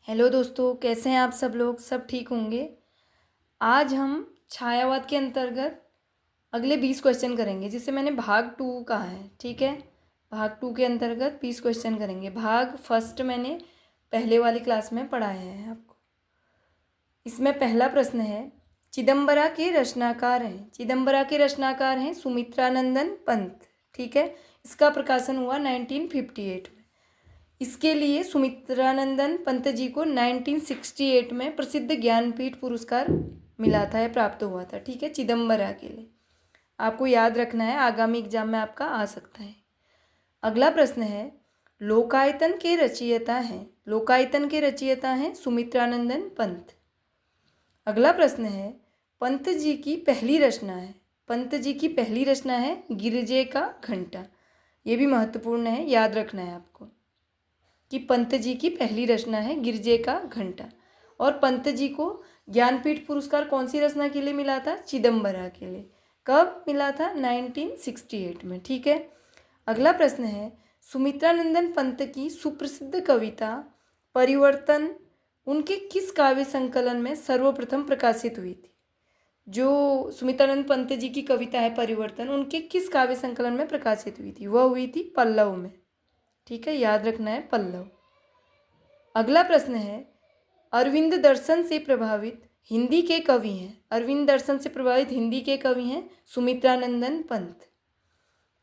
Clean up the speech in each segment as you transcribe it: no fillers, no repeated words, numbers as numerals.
Hello दोस्तों, कैसे हैं आप सब लोग? सब ठीक होंगे। आज हम छायावाद के अंतर्गत अगले 20 क्वेश्चन करेंगे, जिसे मैंने भाग 2 कहा है। ठीक है, भाग 2 के अंतर्गत 20 क्वेश्चन करेंगे। भाग फर्स्ट मैंने पहले वाली क्लास में पढ़ाया है आपको। इसमें पहला प्रश्न है, चिदम्बरा के रचनाकार हैं। चिदम्बरा के रचनाकार हैं सुमित्रानंदन पंत। ठीक है, इसका प्रकाशन हुआ 1958 में। इसके लिए सुमित्रानंदन पंत जी को 1968 में प्रसिद्ध ज्ञानपीठ पुरस्कार मिला था, या प्राप्त हुआ था। ठीक है, चिदम्बरा के लिए आपको याद रखना है, आगामी एग्जाम में आपका आ सकता है। अगला प्रश्न है, लोकायतन के रचयिता हैं। लोकायतन के रचयिता हैं सुमित्रानंदन पंत। अगला प्रश्न है, पंत जी की पहली रचना है। पंत जी की पहली रचना है गिरजे का घंटा। ये भी महत्वपूर्ण है, याद रखना है आपको कि पंत जी की पहली रचना है गिरजे का घंटा। और पंत जी को ज्ञानपीठ पुरस्कार कौन सी रचना के लिए मिला था? चिदम्बरा के लिए। कब मिला था? 1968 में। ठीक है, अगला प्रश्न है, सुमित्रानंदन पंत की सुप्रसिद्ध कविता परिवर्तन उनके किस काव्य संकलन में सर्वप्रथम प्रकाशित हुई थी? जो सुमित्रानंद पंत जी की कविता है परिवर्तन, उनके किस काव्य संकलन में प्रकाशित हुई थी? वह हुई थी पल्लव में। ठीक है, याद रखना है, पल्लव। अगला प्रश्न है, अरविंद दर्शन से प्रभावित हिंदी के कवि हैं। अरविंद दर्शन से प्रभावित हिंदी के कवि हैं सुमित्रानंदन पंत।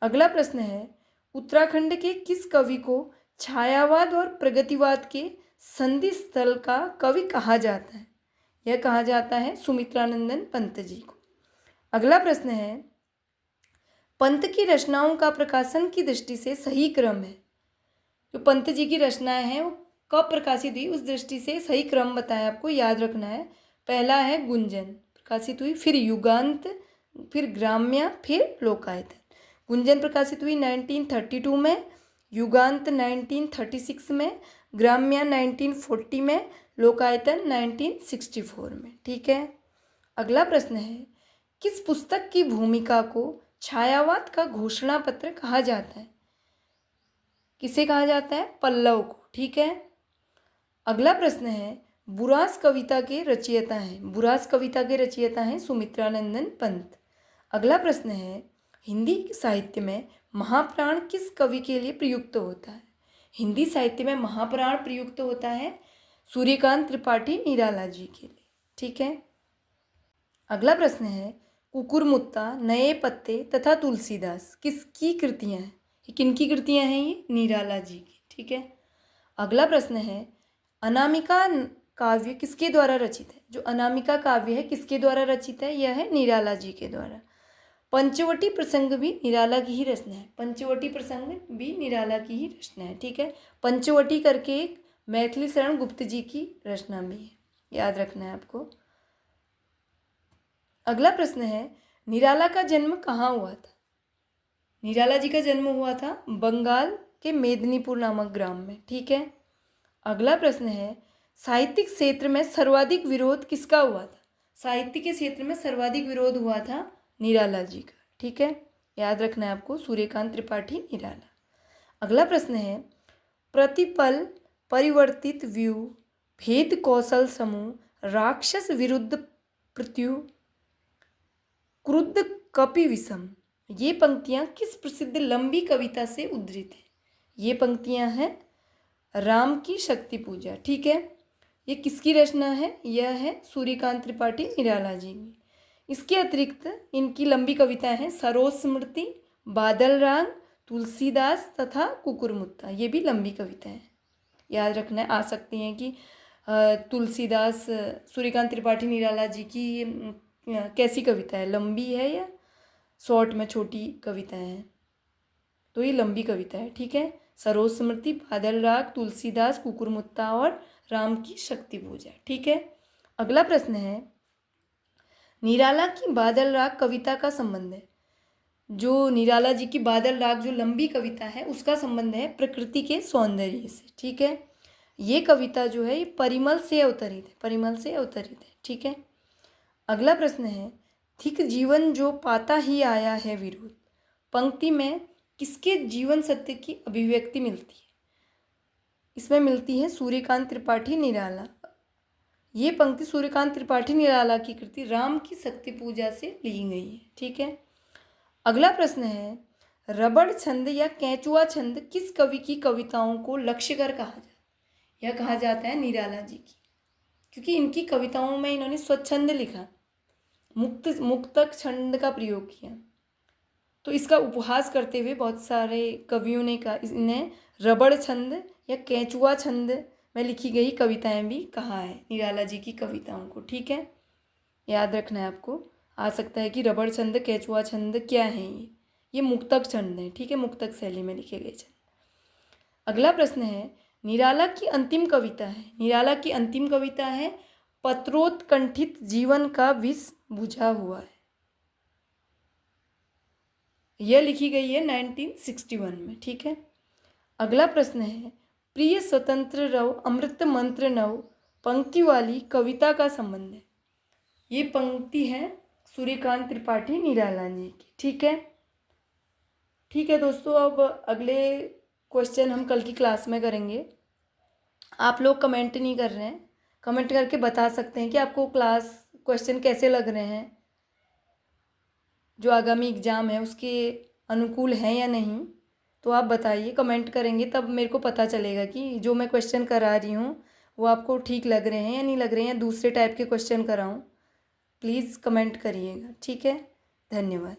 अगला प्रश्न है, उत्तराखंड के किस कवि को छायावाद और प्रगतिवाद के संधि स्थल का कवि कहा जाता है? यह कहा जाता है सुमित्रानंदन पंत जी को। अगला प्रश्न है, पंत की रचनाओं का प्रकाशन की दृष्टि से सही क्रम है। जो पंत जी की रचनाएं हैं वो कब प्रकाशित हुई, उस दृष्टि से सही क्रम बताया, आपको याद रखना है। पहला है गुंजन, प्रकाशित हुई, फिर युगांत, फिर ग्राम्य, फिर लोकायतन। गुंजन प्रकाशित हुई 1932 में, युगांत 1936 में, ग्राम्य 1940 में, लोकायतन 1964 में। ठीक है, अगला प्रश्न है, किस पुस्तक की भूमिका को छायावाद का घोषणा पत्र कहा जाता है? किसे कहा जाता है? पल्लव को। ठीक है, अगला प्रश्न है, बुरास कविता के रचयिता हैं। बुरास कविता के रचयिता हैं सुमित्रानंदन पंत। अगला प्रश्न है, हिंदी साहित्य में महाप्राण किस कवि के लिए प्रयुक्त होता है? हिंदी साहित्य में महाप्राण प्रयुक्त होता है सूर्यकांत त्रिपाठी निराला जी के लिए। ठीक है, अगला प्रश्न है, कुकुरमुत्ता, नए पत्ते तथा तुलसीदास किसकी कृतियां हैं? ये किनकी कृतियां हैं? ये निराला जी की। ठीक है, अगला प्रश्न है, अनामिका काव्य किसके द्वारा रचित है? जो अनामिका काव्य है किसके द्वारा रचित है? यह है निराला जी के द्वारा। पंचवटी प्रसंग भी निराला की ही रचना है। पंचवटी प्रसंग भी निराला की ही रचना है। ठीक है, पंचवटी करके एक मैथिली शरण गुप्त जी की रचना भी है, याद रखना है आपको। अगला प्रश्न है, निराला का जन्म कहाँ हुआ था? निराला जी का जन्म हुआ था बंगाल के मेदिनीपुर नामक ग्राम में। ठीक है, अगला प्रश्न है, साहित्यिक क्षेत्र में सर्वाधिक विरोध किसका हुआ था? साहित्य के क्षेत्र में सर्वाधिक विरोध हुआ था निराला जी का। ठीक है, याद रखना है आपको, सूर्यकांत त्रिपाठी निराला। अगला प्रश्न है, प्रतिपल, परिवर्तित व्यू, भेद कौशल समूह, राक्षस विरुद्ध प्रत्यु, क्रुद्ध कपि विषम, ये पंक्तियां किस प्रसिद्ध लंबी कविता से उद्धृत हैं? ये पंक्तियां हैं राम की शक्ति पूजा। ठीक है, ये किसकी रचना है? यह है सूर्यकांत त्रिपाठी निराला जी की। इसके अतिरिक्त इनकी लंबी कविताएं हैं सरोज स्मृति, बादल राग, तुलसीदास तथा कुकुरमुत्ता। ये भी लंबी कविताएं हैं, याद रखना है। आ सकती हैं कि तुलसीदास, सूर्यकांत त्रिपाठी निराला जी की कैसी कविता है, लंबी है या शॉर्ट में छोटी कविताएं हैं? तो ये लंबी कविता है। ठीक है, सरोज स्मृति, बादल राग, तुलसीदास, कुकुरमुत्ता और राम की शक्ति पूजा। ठीक है, अगला प्रश्न है, निराला की बादल राग कविता का संबंध है। जो निराला जी की बादल राग जो लंबी कविता है उसका संबंध है प्रकृति के सौंदर्य से। ठीक है, ये कविता जो है ये परिमल से अवतरित है। परिमल से अवतरित है। ठीक है, अगला प्रश्न है, थिक जीवन जो पाता ही आया है विरोध, पंक्ति में किसके जीवन सत्य की अभिव्यक्ति मिलती है? इसमें मिलती है सूर्यकांत त्रिपाठी निराला। ये पंक्ति सूर्यकांत त्रिपाठी निराला की कृति राम की शक्ति पूजा से ली गई है। ठीक है। अगला प्रश्न है, रबड़ छंद या केंचुआ छंद किस कवि की कविताओं को लक्ष्य कर कहा जाता है? यह कहा जाता है निराला जी की, क्योंकि इनकी कविताओं में इन्होंने स्वच्छंद लिखा, मुक्तक छंद का प्रयोग किया। तो इसका उपहास करते हुए बहुत सारे कवियों ने कहा, इन्हें रबड़ छंद या केंचुआ छंद में लिखी गई कविताएं भी कहा है निराला जी की कविताओं को। ठीक है, याद रखना है आपको। आ सकता है कि रबड़ छंद, केंचुआ छंद क्या है ये मुक्तक छंद है। ठीक है, मुक्तक शैली में लिखे गए छंद। अगला प्रश्न है, निराला की अंतिम कविता है। निराला की अंतिम कविता है पत्रोत्कंठित जीवन का विष बुझा हुआ है। यह लिखी गई है 1961 में। ठीक है। अगला प्रश्न है, प्रिय स्वतंत्र रव अमृत मंत्र नव पंक्ति वाली कविता का संबंध है। ये पंक्ति है सूर्यकांत त्रिपाठी निराला जी की। ठीक है। ठीक है दोस्तों, अब अगले क्वेश्चन हम कल की क्लास में करेंगे। आप लोग कमेंट नहीं कर रहे हैं, कमेंट करके बता सकते हैं कि आपको क्लास क्वेश्चन कैसे लग रहे हैं, जो आगामी एग्ज़ाम है उसके अनुकूल हैं या नहीं। तो आप बताइए, कमेंट करेंगे तब मेरे को पता चलेगा कि जो मैं क्वेश्चन करा रही हूँ वो आपको ठीक लग रहे हैं या नहीं लग रहे हैं, या दूसरे टाइप के क्वेश्चन कराऊँ। प्लीज़ कमेंट करिएगा। ठीक है, धन्यवाद।